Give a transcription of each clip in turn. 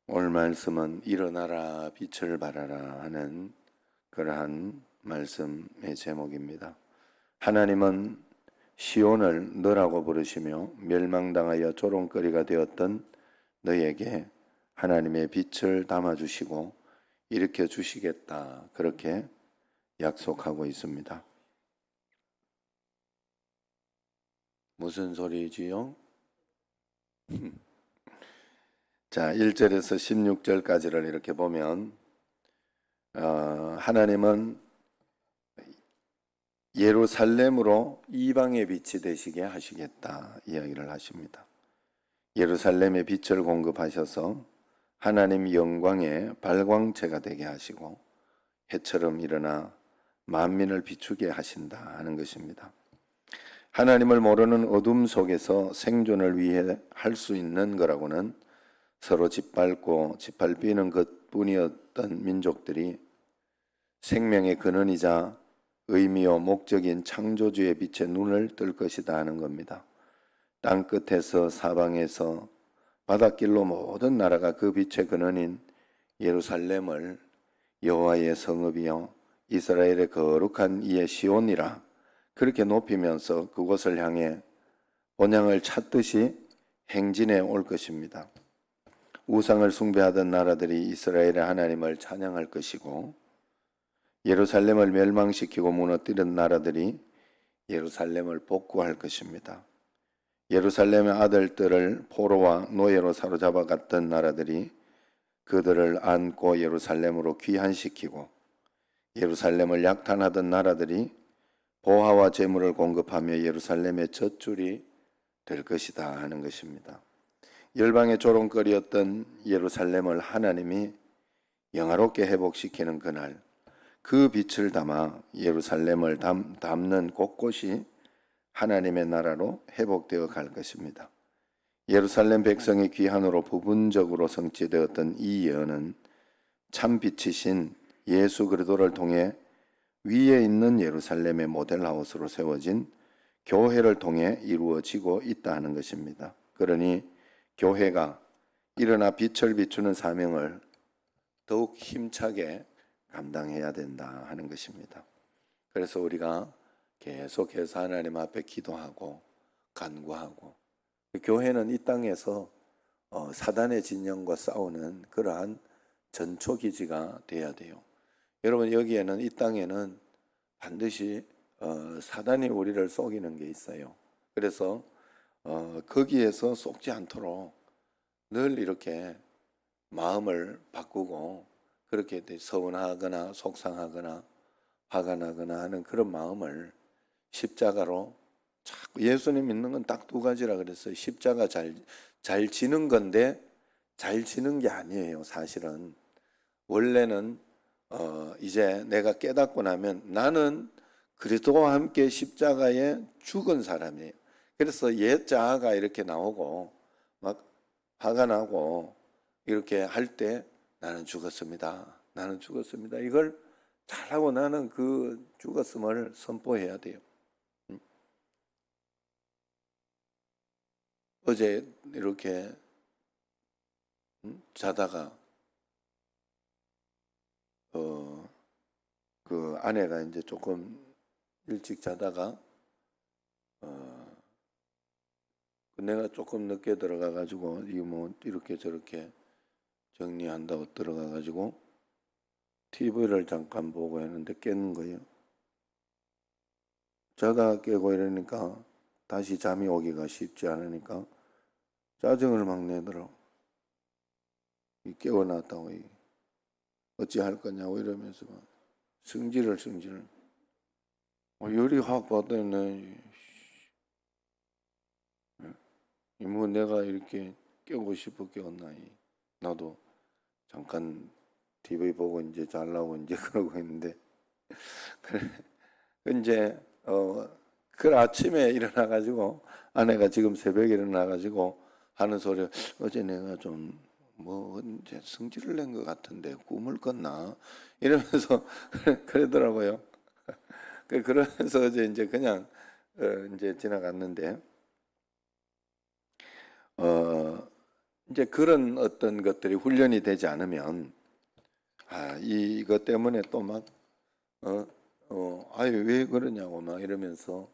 오늘 말씀은 일어나라 빛을 발하라 하는 그러한 말씀의 제목입니다. 하나님은 시온을 너라고 부르시며 멸망당하여 조롱거리가 되었던 너에게 하나님의 빛을 담아주시고 일으켜 주시겠다, 그렇게 약속하고 있습니다. 무슨 소리지요? 자, 1절에서 16절까지를 이렇게 보면 하나님은 예루살렘으로 이방의 빛이 되시게 하시겠다 이야기를 하십니다. 예루살렘의 빛을 공급하셔서 하나님 영광의 발광체가 되게 하시고 해처럼 일어나 만민을 비추게 하신다 하는 것입니다. 하나님을 모르는 어둠 속에서 생존을 위해 할 수 있는 거라고는 서로 짓밟고 짓밟히는 것뿐이었던 민족들이 생명의 근원이자 의미요 목적인 창조주의 빛에 눈을 뜰 것이다 하는 겁니다. 땅끝에서 사방에서 바닷길로 모든 나라가 그 빛의 근원인 예루살렘을 여호와의 성읍이요 이스라엘의 거룩한 이의 시온이라 그렇게 높이면서 그곳을 향해 본향을 찾듯이 행진해 올 것입니다. 우상을 숭배하던 나라들이 이스라엘의 하나님을 찬양할 것이고 예루살렘을 멸망시키고 무너뜨린 나라들이 예루살렘을 복구할 것입니다. 예루살렘의 아들들을 포로와 노예로 사로잡아 갔던 나라들이 그들을 안고 예루살렘으로 귀환시키고 예루살렘을 약탈하던 나라들이 보화와 재물을 공급하며 예루살렘의 젖줄이 될 것이다 하는 것입니다. 열방의 조롱거리였던 예루살렘을 하나님이 영화롭게 회복시키는 그날, 그 빛을 담아 예루살렘을 담는 곳곳이 하나님의 나라로 회복되어 갈 것입니다. 예루살렘 백성의 귀환으로 부분적으로 성취되었던 이 예언은 참 빛이신 예수 그리스도를 통해 위에 있는 예루살렘의 모델하우스로 세워진 교회를 통해 이루어지고 있다 하는 것입니다. 그러니 교회가 일어나 빛을 비추는 사명을 더욱 힘차게 감당해야 된다 하는 것입니다. 그래서 우리가 계속해서 하나님 앞에 기도하고 간구하고, 교회는 이 땅에서 사단의 진영과 싸우는 그러한 전초기지가 돼야 돼요. 여러분, 여기에는 이 땅에는 반드시 사단이 우리를 속이는 게 있어요. 그래서 거기에서 속지 않도록 늘 이렇게 마음을 바꾸고 그렇게 서운하거나 속상하거나 화가 나거나 하는 그런 마음을 십자가로 자꾸, 예수님 믿는 건 딱 두 가지라 그랬어요. 십자가 잘 지는 건데 잘 지는 게 아니에요. 사실은 원래는 이제 내가 깨닫고 나면 나는 그리스도와 함께 십자가에 죽은 사람이에요. 그래서 옛 자아가 이렇게 나오고 막 화가 나고 이렇게 할 때 나는 죽었습니다. 나는 죽었습니다. 이걸 잘하고 나는 그 죽었음을 선포해야 돼요. 어제 이렇게 자다가 그 아내가 이제 조금 일찍 자다가 내가 조금 늦게 들어가 가지고 이 뭐 이렇게 저렇게 정리한다고 들어가 가지고 TV를 잠깐 보고 했는데 깨는 거예요. 자다 깨고 이러니까 다시 잠이 오기가 쉽지 않으니까 짜증을 막 내더라고. 깨워놨다고 어찌 할 거냐고 이러면서 막 승질을 열이 확 받더니 뭐 내가 이렇게 깨우고 싶어 깨웠나. 나도 잠깐 TV 보고 이제 자려고 이제 그러고 있는데 그래 이제 그 아침에 일어나 가지고 아내가 지금 새벽에 일어나 가지고 하는 소리, 어제 내가 좀 뭐 이제 성질을 낸 것 같은데 꿈을 꿨나 이러면서 그러더라고요. 그러면서 이제 그냥 이제 지나갔는데 이제 그런 어떤 것들이 훈련이 되지 않으면 이것 때문에 또 막 아유 왜 그러냐고 막 이러면서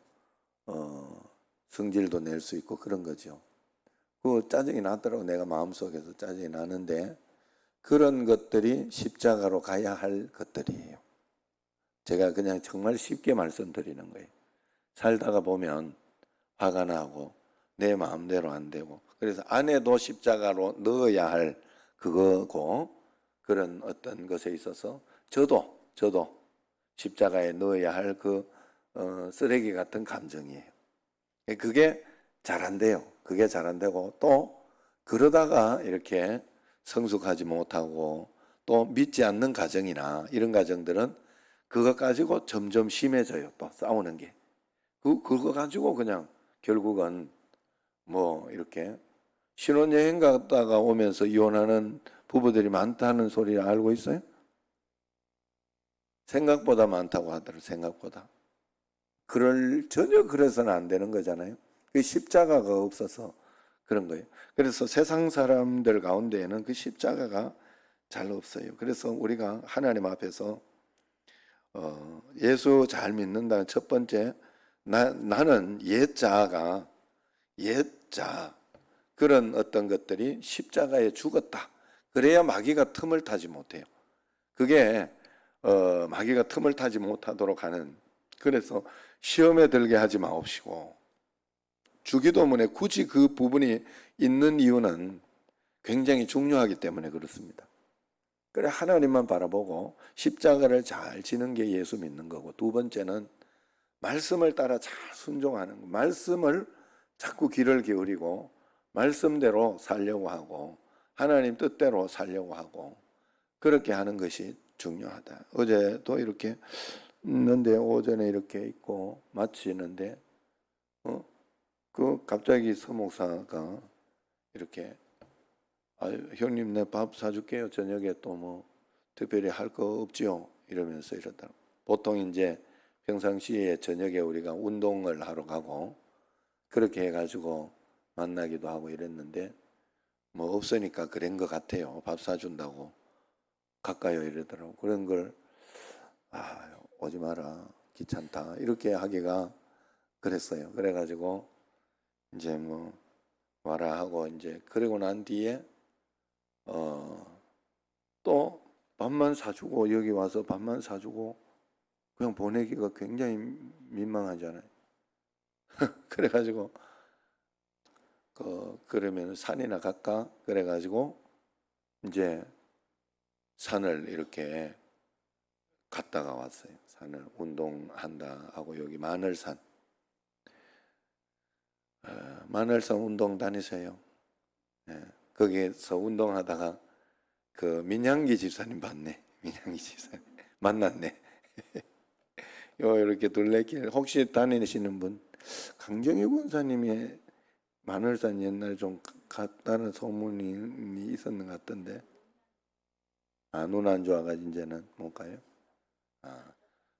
성질도 낼 수 있고 그런 거죠. 그 짜증이 나더라고. 내가 마음속에서 짜증이 나는데 그런 것들이 십자가로 가야 할 것들이에요. 제가 그냥 정말 쉽게 말씀드리는 거예요. 살다가 보면 화가 나고 내 마음대로 안 되고 그래서 안에도 십자가로 넣어야 할 그거고 그런 어떤 것에 있어서 저도 십자가에 넣어야 할 그 쓰레기 같은 감정이에요. 그게 잘 안 돼요. 그게 잘 안 되고 또 그러다가 이렇게 성숙하지 못하고 또 믿지 않는 가정이나 이런 가정들은 그거 가지고 점점 심해져요. 또 싸우는 게. 그거 가지고 그냥 결국은 뭐 이렇게 신혼여행 갔다가 오면서 이혼하는 부부들이 많다는 소리를 알고 있어요? 생각보다 많다고 하더라고요. 생각보다. 전혀 그래서는 안 되는 거잖아요. 그 십자가가 없어서 그런 거예요. 그래서 세상 사람들 가운데에는 그 십자가가 잘 없어요. 그래서 우리가 하나님 앞에서 예수 잘 믿는다는 첫 번째 나는 옛자가 옛자 그런 어떤 것들이 십자가에 죽었다. 그래야 마귀가 틈을 타지 못해요. 그게 마귀가 틈을 타지 못하도록 하는 그래서 시험에 들게 하지 마옵시고 주기도문에 굳이 그 부분이 있는 이유는 굉장히 중요하기 때문에 그렇습니다. 그래 하나님만 바라보고 십자가를 잘 지는 게 예수 믿는 거고 두 번째는 말씀을 따라 잘 순종하는 거. 말씀을 자꾸 귀를 기울이고 말씀대로 살려고 하고 하나님 뜻대로 살려고 하고 그렇게 하는 것이 중요하다. 어제도 이렇게 있는데 오전에 이렇게 있고 마치는데 그 갑자기 서목사가 이렇게 형님 내 밥 사줄게요. 저녁에 또 뭐 특별히 할 거 없지요? 이러면서 이러더라고. 보통 이제 평상시에 저녁에 우리가 운동을 하러 가고 그렇게 해가지고 만나기도 하고 이랬는데 뭐 없으니까 그런 것 같아요. 밥 사준다고 가까이 이러더라고. 그런 걸 오지 마라 귀찮다 이렇게 하기가 그랬어요. 그래가지고 이제 뭐 와라 하고 이제 그러고 난 뒤에 또 밥만 사주고 여기 와서 밥만 사주고 그냥 보내기가 굉장히 민망하잖아요. 그래가지고 그러면 산이나 갈까? 그래가지고 이제 산을 이렇게 갔다가 왔어요. 산을 운동한다 하고 여기 마늘산 마늘산 운동 다니세요. 거기에서 운동하다가 그 민향기 집사님 봤네. 민향기 집사님 만났네. 이렇게 둘레길 혹시 다니시는 분 강정희 권사님이 마늘산 옛날에 좀 갔다는 소문이 있었는 것 같던데 눈 안 좋아가지고 이제는 못 가요.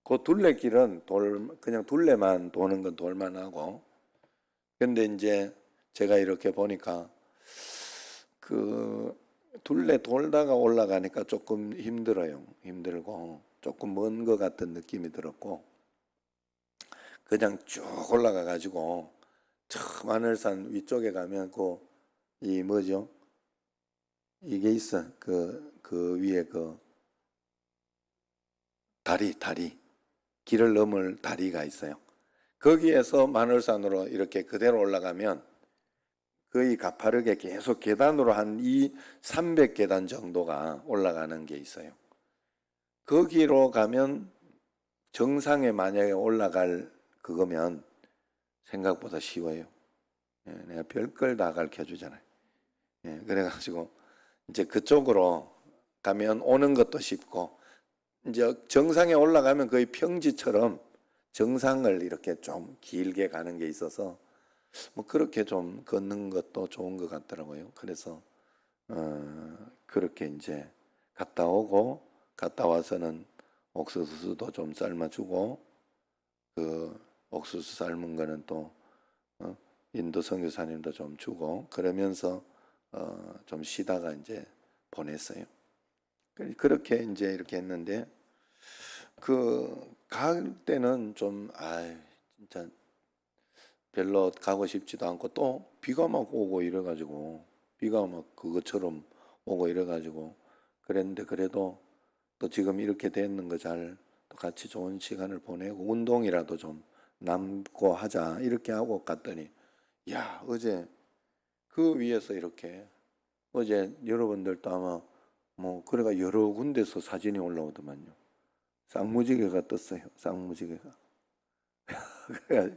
그 둘레길은 그냥 둘레만 도는 건 돌만 하고 근데 이제 제가 이렇게 보니까 그 둘레 돌다가 올라가니까 조금 힘들어요. 힘들고 조금 먼 것 같은 느낌이 들었고 그냥 쭉 올라가 가지고 저 마늘산 위쪽에 가면 이 뭐죠? 이게 있어. 그 위에 다리 길을 넘을 다리가 있어요. 거기에서 마늘산으로 이렇게 그대로 올라가면 거의 가파르게 계속 계단으로 한 300계단 정도가 올라가는 게 있어요. 거기로 가면 정상에 만약에 올라갈 그거면 생각보다 쉬워요. 내가 별걸 다 가르쳐 주잖아요. 그래가지고 이제 그쪽으로 가면 오는 것도 쉽고 이제 정상에 올라가면 거의 평지처럼 정상을 이렇게 좀 길게 가는 게 있어서 뭐 그렇게 좀 걷는 것도 좋은 것 같더라고요. 그래서 그렇게 이제 갔다 와서는 옥수수도 좀 삶아주고 그 옥수수 삶은 거는 또 인도 선교사님도 좀 주고 그러면서 좀 쉬다가 이제 보냈어요. 그렇게 이제 이렇게 했는데 갈 때는 좀 진짜 별로 가고 싶지도 않고 또 비가 막 오고 이래가지고 비가 막 그것처럼 오고 이래가지고 그랬는데 그래도 또 지금 이렇게 됐는 거 잘 또 같이 좋은 시간을 보내고 운동이라도 좀 남고 하자 이렇게 하고 갔더니 야 어제 그 위에서 이렇게 어제 여러분들도 아마 뭐 그래가 여러 군데서 사진이 올라오더만요. 쌍무지개가 떴어요. 쌍무지개가. 그래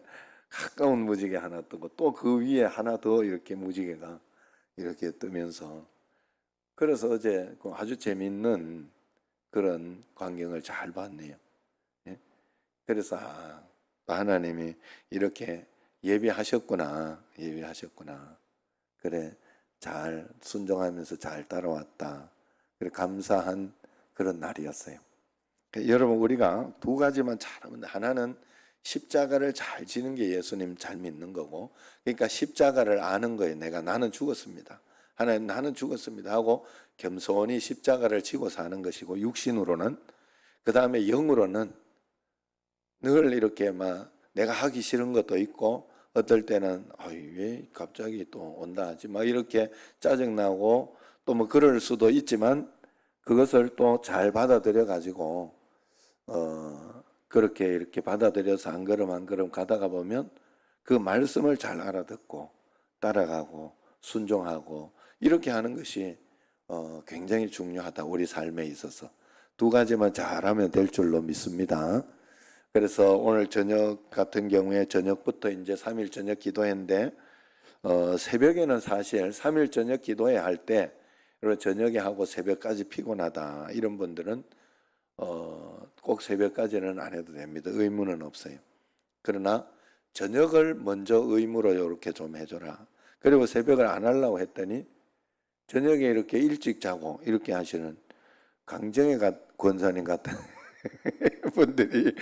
가까운 무지개 하나 뜨고 또 그 위에 하나 더 이렇게 무지개가 이렇게 뜨면서 그래서 어제 그 아주 재밌는 그런 광경을 잘 봤네요. 예? 그래서 하나님이 이렇게 예비하셨구나. 그래 잘 순종하면서 잘 따라왔다. 그래 감사한 그런 날이었어요. 여러분 우리가 두 가지만 잘하면 하나는 십자가를 잘 지는 게 예수님 잘 믿는 거고 그러니까 십자가를 아는 거예요. 나는 죽었습니다. 하나님 나는 죽었습니다 하고 겸손히 십자가를 지고 사는 것이고 육신으로는 그 다음에 영으로는 늘 이렇게 막 내가 하기 싫은 것도 있고 어떨 때는 왜 갑자기 또 온다 하지 막 이렇게 짜증나고 또 뭐 그럴 수도 있지만 그것을 또 잘 받아들여 가지고 그렇게 이렇게 받아들여서 한 걸음 한 걸음 가다가 보면 그 말씀을 잘 알아듣고 따라가고 순종하고 이렇게 하는 것이 굉장히 중요하다. 우리 삶에 있어서 두 가지만 잘하면 될 줄로 믿습니다. 그래서 오늘 저녁 같은 경우에 저녁부터 이제 3일 저녁 기도했는데 새벽에는 사실 3일 저녁 기도회 할 때 저녁에 하고 새벽까지 피곤하다 이런 분들은 꼭 새벽까지는 안 해도 됩니다. 의무는 없어요. 그러나 저녁을 먼저 의무로 이렇게 좀 해줘라. 그리고 새벽을 안 하려고 했더니 저녁에 이렇게 일찍 자고 이렇게 하시는 강정혜 권사님 같은 분들이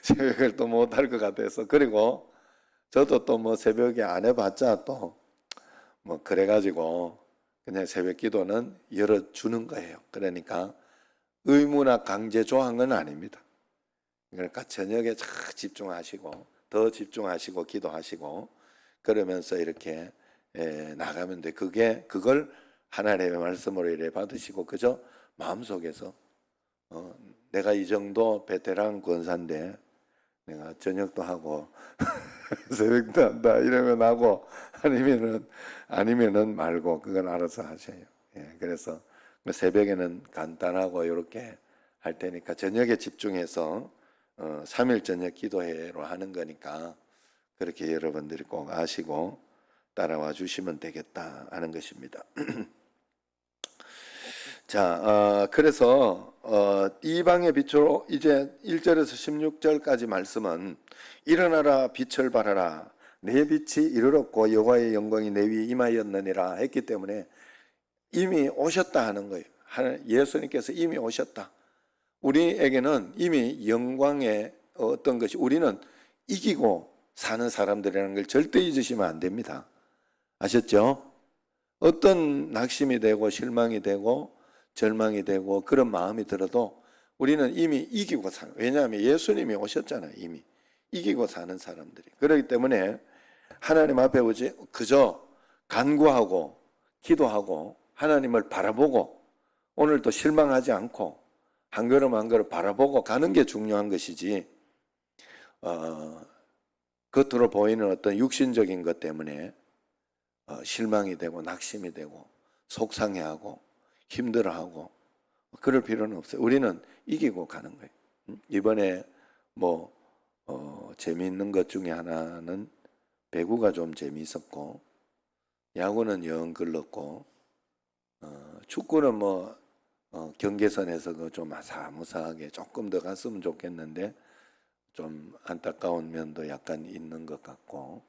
새벽을 또 못할 것 같아서 그리고 저도 또 뭐 새벽에 안 해봤자 또 뭐 그래가지고 그냥 새벽 기도는 열어주는 거예요. 그러니까 의무나 강제 조항은 아닙니다. 그러니까 저녁에 잘 집중하시고 더 집중하시고 기도하시고 그러면서 이렇게 나가면 돼. 그걸 하나님의 말씀으로 이래 받으시고 그저 마음속에서 내가 이 정도 베테랑 권사인데 내가 저녁도 하고 새벽도 한다 이러면 하고 아니면은 말고 그건 알아서 하셔요. 그래서 새벽에는 간단하고 이렇게 할 테니까 저녁에 집중해서 3일 저녁 기도회로 하는 거니까 그렇게 여러분들이 꼭 아시고 따라와 주시면 되겠다 하는 것입니다. 자, 그래서 이방의 빛으로 이제 1절에서 16절까지 말씀은 일어나라 빛을 발하라 내 빛이 이르렀고 여호와의 영광이 내 위에 임하였느니라 했기 때문에 이미 오셨다 하는 거예요. 예수님께서 이미 오셨다. 우리에게는 이미 영광의 어떤 것이 우리는 이기고 사는 사람들이라는 걸 절대 잊으시면 안 됩니다. 아셨죠? 어떤 낙심이 되고 실망이 되고 절망이 되고 그런 마음이 들어도 우리는 이미 이기고 사는 왜냐하면 예수님이 오셨잖아요. 이미 이기고 사는 사람들이 그렇기 때문에 하나님 앞에 오지 그저 간구하고 기도하고 하나님을 바라보고 오늘도 실망하지 않고 한 걸음 한 걸음 바라보고 가는 게 중요한 것이지 겉으로 보이는 어떤 육신적인 것 때문에 실망이 되고 낙심이 되고 속상해하고 힘들어하고 그럴 필요는 없어요. 우리는 이기고 가는 거예요. 이번에 뭐 재미있는 것 중에 하나는 배구가 좀 재미있었고 야구는 영 글렀고 축구는 뭐 경계선에서 그 좀 아사무사하게 조금 더 갔으면 좋겠는데 좀 안타까운 면도 약간 있는 것 같고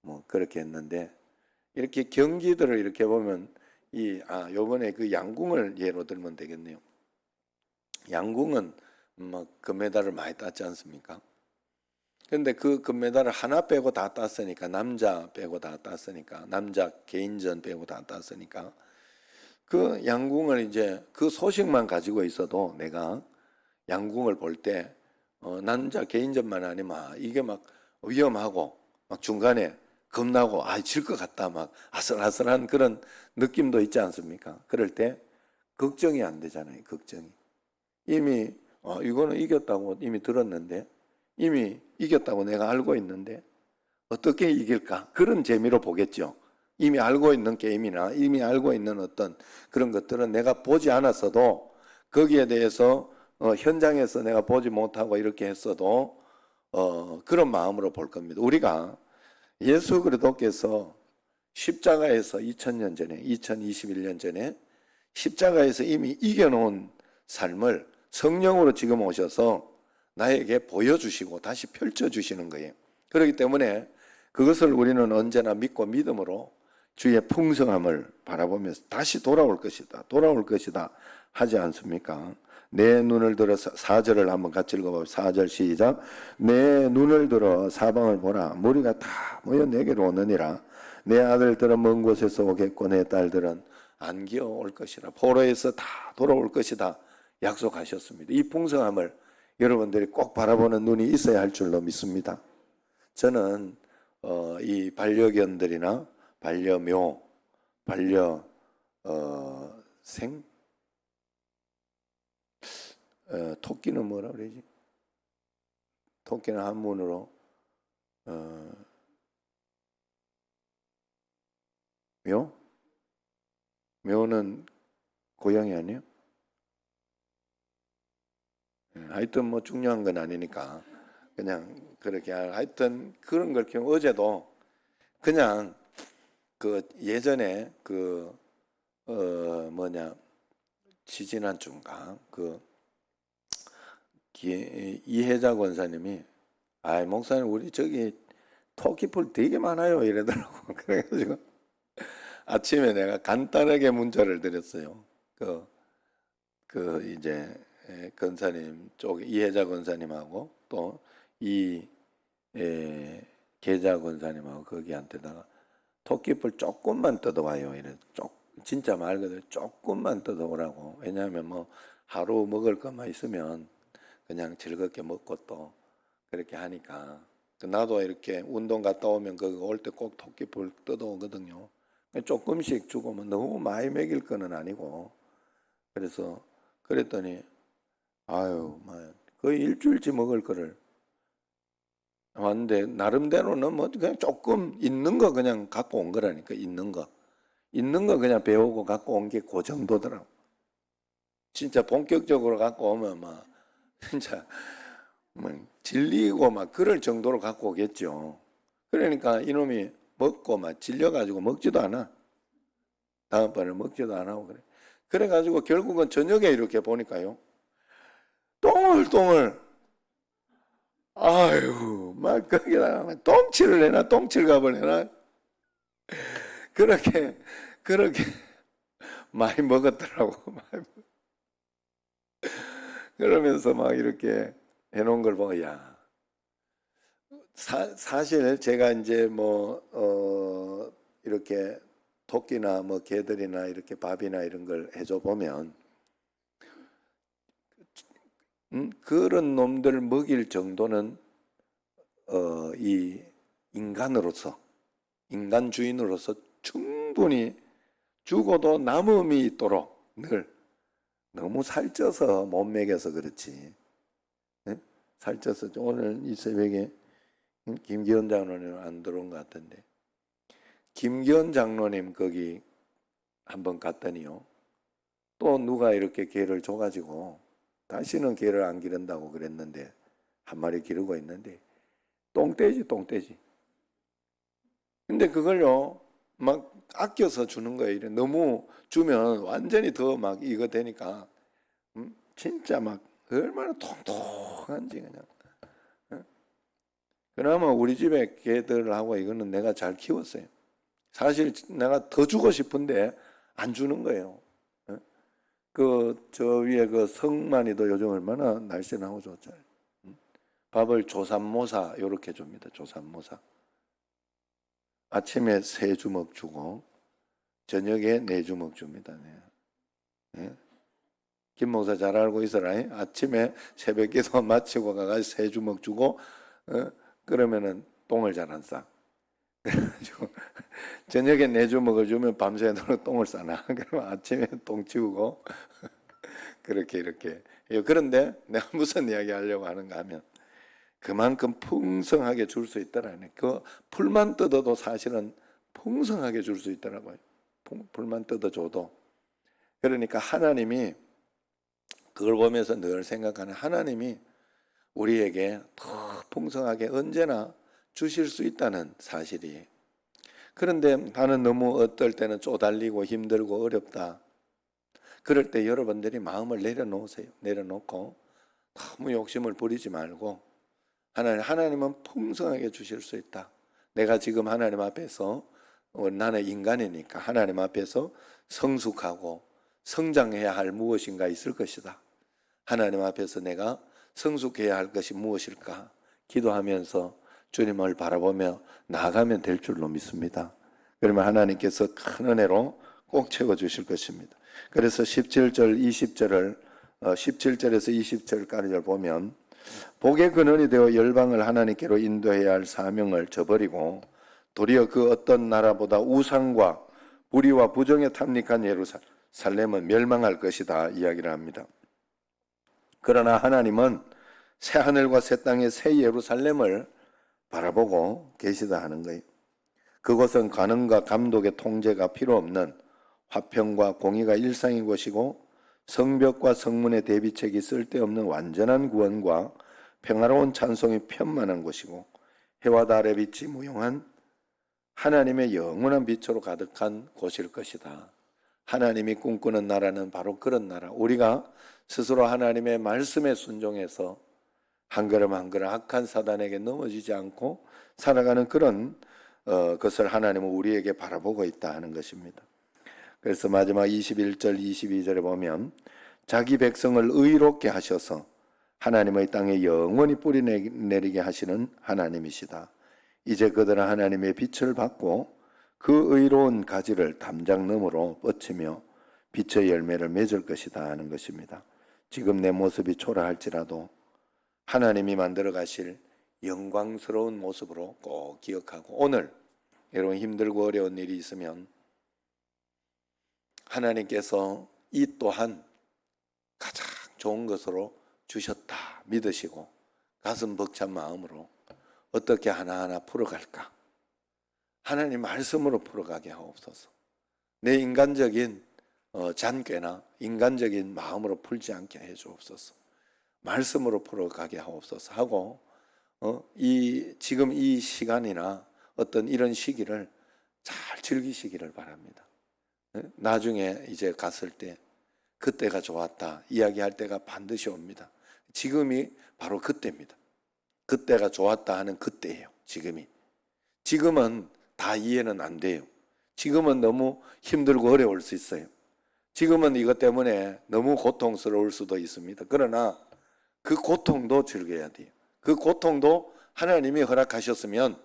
뭐 그렇게 했는데 이렇게 경기들을 이렇게 보면 요번에 그 양궁을 예로 들면 되겠네요. 양궁은 뭐 금메달을 많이 땄지 않습니까? 근데 그 금메달을 하나 빼고 다 땄으니까, 남자 빼고 다 땄으니까, 남자 개인전 빼고 다 땄으니까, 그 양궁을 이제 그 소식만 가지고 있어도 내가 양궁을 볼 때, 남자 개인전만 아니면 이게 막 위험하고, 막 중간에 겁나고, 질 것 같다, 막 아슬아슬한 그런 느낌도 있지 않습니까? 그럴 때 걱정이 안 되잖아요, 걱정이. 이미, 이거는 이겼다고 이미 들었는데, 이미 이겼다고 내가 알고 있는데 어떻게 이길까? 그런 재미로 보겠죠. 이미 알고 있는 게임이나 이미 알고 있는 어떤 그런 것들은 내가 보지 않았어도 거기에 대해서 현장에서 내가 보지 못하고 이렇게 했어도 그런 마음으로 볼 겁니다. 우리가 예수 그리스도께서 십자가에서 2000년 전에 2021년 전에 십자가에서 이미 이겨놓은 삶을 성령으로 지금 오셔서 나에게 보여주시고 다시 펼쳐주시는 거예요. 그렇기 때문에 그것을 우리는 언제나 믿고 믿음으로 주의 풍성함을 바라보면서 다시 돌아올 것이다, 돌아올 것이다 하지 않습니까? 내 눈을 들어 4절을 한번 같이 읽어봅시다. 4절 시작. 내 눈을 들어 사방을 보라. 무리가 다 모여 내게로 오느니라. 내 아들들은 먼 곳에서 오겠고 내 딸들은 안기어 올 것이라. 포로에서 다 돌아올 것이다 약속하셨습니다. 이 풍성함을 여러분들이 꼭 바라보는 눈이 있어야 할 줄로 믿습니다. 저는 이 반려견들이나 반려묘, 반려생, 토끼는 뭐라 그러지? 토끼는 한문으로 묘? 묘는 고양이 아니에요? 하여튼 뭐 중요한 건 아니니까 그냥 그렇게 하여튼 그런 걸 키우면 어제도 그냥 그 예전에 그 지지난 주인가 그 이혜자 권사님이 목사님 우리 저기 토끼풀 되게 많아요 이러더라고. 그래가지고 아침에 내가 간단하게 문자를 드렸어요. 그 이제 권사님 쪽 이혜자 권사님하고 또 이 계자 권사님하고 거기한테다가 토끼풀 조금만 뜯어와요. 이래 진짜 말 그대로 조금만 뜯어오라고. 왜냐하면 뭐 하루 먹을 것만 있으면 그냥 즐겁게 먹고 또 그렇게 하니까. 나도 이렇게 운동 갔다 오면 거기 올 때 꼭 토끼풀 뜯어오거든요. 조금씩 주고 뭐 너무 많이 먹일 거는 아니고. 그래서 그랬더니 거의 일주일치 먹을 거를 왔는데 나름대로는 뭐 그냥 조금 있는 거 그냥 갖고 온 거라니까. 있는 거 그냥 배우고 갖고 온 게 그 정도더라고. 진짜 본격적으로 갖고 오면 막 진짜 뭐 질리고 막 그럴 정도로 갖고 오겠죠. 그러니까 이놈이 먹고 막 질려가지고 먹지도 않아. 다음번에 먹지도 안 하고 그래. 그래가지고 결국은 저녁에 이렇게 보니까요. 똥을 막 거기다가 똥칠을 해놔, 똥칠갑을 해놔. 그렇게 많이 먹었더라고. 그러면서 막 이렇게 해놓은 걸 보고, 사실 제가 이제 이렇게 토끼나 뭐 개들이나 이렇게 밥이나 이런 걸 해줘 보면, 그런 놈들 먹일 정도는 이 인간 주인으로서 충분히 죽어도 남음이 있도록 늘 너무 살쪄서 못 먹여서 그렇지. 네? 살쪄서 오늘 이 새벽에 김기현 장로님 안 들어온 것 같은데 김기현 장로님 거기 한번 갔더니요. 또 누가 이렇게 개를 줘가지고 다시는 개를 안 기른다고 그랬는데 한 마리 기르고 있는데 똥돼지. 근데 그걸요 막 아껴서 주는 거예요. 이래 너무 주면 완전히 더 막 이거 되니까 진짜 막 얼마나 통통한지 그냥. 그나마 우리 집에 개들하고 이거는 내가 잘 키웠어요. 사실 내가 더 주고 싶은데 안 주는 거예요. 저 위에 그 성만이도 요즘 얼마나 날씬하고 좋잖아요. 밥을 조삼모사 이렇게 줍니다. 조삼모사. 아침에 3주먹 주고 저녁에 4주먹 줍니다. 네. 김 목사 잘 알고 있어라. 아침에 새벽 기도 마치고 가가지고 3주먹 주고 그러면은 똥을 잘 안 싸. 그래가지고 저녁에 4주먹을 주면 밤새도록 똥을 싸나. 그러면 아침에 똥 치우고 그렇게 이렇게. 그런데 내가 무슨 이야기 하려고 하는가 하면 그만큼 풍성하게 줄 수 있더라네. 그 풀만 뜯어도 사실은 풍성하게 줄 수 있더라고요. 풀만 뜯어줘도. 그러니까 하나님이 그걸 보면서 늘 생각하는, 하나님이 우리에게 더 풍성하게 언제나 주실 수 있다는 사실이. 그런데 나는 너무 어떨 때는 쪼달리고 힘들고 어렵다. 그럴 때 여러분들이 마음을 내려놓으세요. 내려놓고 너무 욕심을 부리지 말고 하나님은 풍성하게 주실 수 있다. 내가 지금 하나님 앞에서 나는 인간이니까 하나님 앞에서 성숙하고 성장해야 할 무엇인가 있을 것이다. 하나님 앞에서 내가 성숙해야 할 것이 무엇일까 기도하면서 주님을 바라보며 나아가면 될 줄로 믿습니다. 그러면 하나님께서 큰 은혜로 꼭 채워주실 것입니다. 그래서 17절, 20절을 17절에서 20절까지를 보면 복의 근원이 되어 열방을 하나님께로 인도해야 할 사명을 저버리고 도리어 그 어떤 나라보다 우상과 불의와 부정에 탐닉한 예루살렘은 멸망할 것이다 이야기를 합니다. 그러나 하나님은 새 하늘과 새 땅의 새 예루살렘을 바라보고 계시다 하는 거예요. 그것은 관원과 감독의 통제가 필요 없는 화평과 공의가 일상인 것이고 성벽과 성문의 대비책이 쓸데없는 완전한 구원과 평화로운 찬송이 편만한 것이고 해와 달의 빛이 무용한 하나님의 영원한 빛으로 가득한 곳일 것이다. 하나님이 꿈꾸는 나라는 바로 그런 나라. 우리가 스스로 하나님의 말씀에 순종해서 한 걸음 한 걸음 악한 사단에게 넘어지지 않고 살아가는 그런 것을 하나님은 우리에게 바라보고 있다 하는 것입니다. 그래서 마지막 21절 22절에 보면 자기 백성을 의롭게 하셔서 하나님의 땅에 영원히 뿌리 내리게 하시는 하나님이시다. 이제 그들은 하나님의 빛을 받고 그 의로운 가지를 담장너머로 뻗치며 빛의 열매를 맺을 것이다 하는 것입니다. 지금 내 모습이 초라할지라도 하나님이 만들어 가실 영광스러운 모습으로 꼭 기억하고, 오늘 여러분 힘들고 어려운 일이 있으면 하나님께서 이 또한 가장 좋은 것으로 주셨다 믿으시고 가슴 벅찬 마음으로 어떻게 하나하나 풀어갈까? 하나님 말씀으로 풀어가게 하옵소서. 내 인간적인 잔꾀나 인간적인 마음으로 풀지 않게 해주옵소서. 말씀으로 풀어가게 하옵소서 하고 지금 이 시간이나 어떤 이런 시기를 잘 즐기시기를 바랍니다. 나중에 이제 갔을 때 그때가 좋았다 이야기할 때가 반드시 옵니다. 지금이 바로 그때입니다. 그때가 좋았다 하는 그때예요. 지금은 다 이해는 안 돼요. 지금은 너무 힘들고 어려울 수 있어요. 지금은 이것 때문에 너무 고통스러울 수도 있습니다. 그러나 그 고통도 즐겨야 돼요. 그 고통도 하나님이 허락하셨으면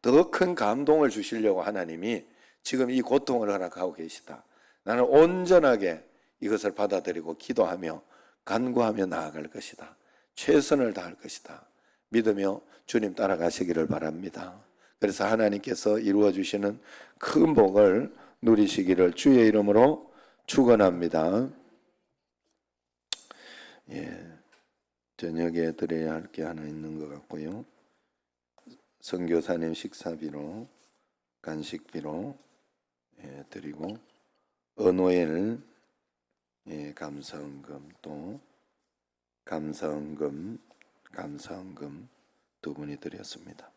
더 큰 감동을 주시려고 하나님이 지금 이 고통을 허락하고 계시다. 나는 온전하게 이것을 받아들이고 기도하며 간구하며 나아갈 것이다. 최선을 다할 것이다. 믿으며 주님 따라가시기를 바랍니다. 그래서 하나님께서 이루어 주시는 큰 복을 누리시기를 주의 이름으로 축원합니다. 저녁에 드려야 할 게 하나 있는 것 같고요. 선교사님 식사비로 간식비로 드리고 은오엘 감사헌금 또 감사헌금 두 분이 드렸습니다.